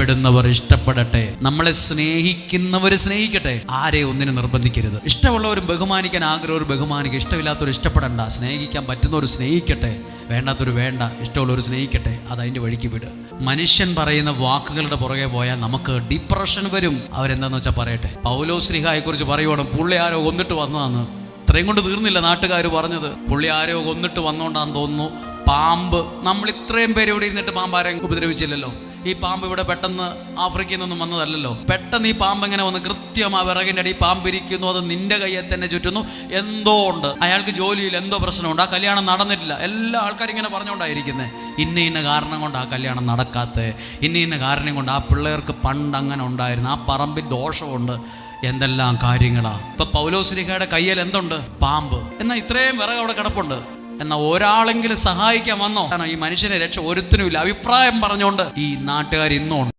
ഇഷ്ടപ്പെടുന്നവർ ഇഷ്ടപ്പെടട്ടെ. നമ്മളെ സ്നേഹിക്കുന്നവർ സ്നേഹിക്കട്ടെ. ആരെ ഒന്നിനും നിർബന്ധിക്കരുത്. ഇഷ്ടമുള്ളവർ ബഹുമാനിക്കാൻ ആഗ്രഹം ബഹുമാനിക്കുക, ഇഷ്ടമില്ലാത്തവർ ഇഷ്ടപ്പെടണ്ട. സ്നേഹിക്കാൻ പറ്റുന്നവർ സ്നേഹിക്കട്ടെ, വേണ്ടാത്തൊരു വേണ്ട, ഇഷ്ടമുള്ളവർ സ്നേഹിക്കട്ടെ. അതതിൻ്റെ വഴിക്ക് വിട്. മനുഷ്യൻ പറയുന്ന വാക്കുകളുടെ പുറകെ പോയാൽ നമുക്ക് ഡിപ്രഷൻ വരും. അവരെന്താന്ന് വെച്ചാൽ പറയട്ടെ. പൗലോസ് ശ്ലീഹായെ കുറിച്ച് പറയുവാണ്, പുള്ളി ആരോ കൊന്നിട്ട് വന്നതാണ്. ഇത്രയും കൊണ്ട് തീർന്നില്ല നാട്ടുകാർ പറഞ്ഞത്. പുള്ളി ആരോ കൊന്നിട്ട് വന്നോണ്ടാന്ന് തോന്നുന്നു. പാമ്പ്, നമ്മൾ ഇത്രയും പേര് ഇവിടെ ഇരുന്നിട്ട് പാമ്പ് ആരെയും ഉപദ്രവിച്ചില്ലല്ലോ. ഈ പാമ്പ് ഇവിടെ പെട്ടെന്ന് ആഫ്രിക്കയിൽ നിന്നും വന്നതല്ലല്ലോ. പെട്ടെന്ന് ഈ പാമ്പ് എങ്ങനെ വന്ന് കൃത്യം ആ വിറകിൻ്റെ അടി പാമ്പ് ഇരിക്കുന്നു, അത് നിന്റെ കയ്യെ തന്നെ ചുറ്റുന്നു. എന്തോ ഉണ്ട്, അയാൾക്ക് ജോലിയിൽ എന്തോ പ്രശ്നമുണ്ട്, ആ കല്യാണം നടന്നിട്ടില്ല. എല്ലാ ആൾക്കാരും ഇങ്ങനെ പറഞ്ഞുകൊണ്ടായിരിക്കുന്നത്. ഇന്ന കാരണം കൊണ്ട് ആ കല്യാണം നടക്കാത്ത, ഇന്ന കാരണം കൊണ്ട് ആ പിള്ളേർക്ക് പണ്ട് അങ്ങനെ ഉണ്ടായിരുന്നു, ആ പറമ്പിൽ ദോഷമുണ്ട്, എന്തെല്ലാം കാര്യങ്ങളാ. ഇപ്പൊ പൗലോസ് ശ്ലീഹായുടെ കയ്യിൽ എന്തുണ്ട്? പാമ്പ്. എന്നാൽ ഇത്രയും വിറക് അവിടെ കിടപ്പുണ്ട്. എന്നാൽ ഒരാളെങ്കിലും സഹായിക്കാൻ വന്നോ? കാരണം ഈ മനുഷ്യനെ രക്ഷ ഒരുത്തിനുമില്ല. അഭിപ്രായം പറഞ്ഞുകൊണ്ട് ഈ നാട്ടുകാർ ഇന്നും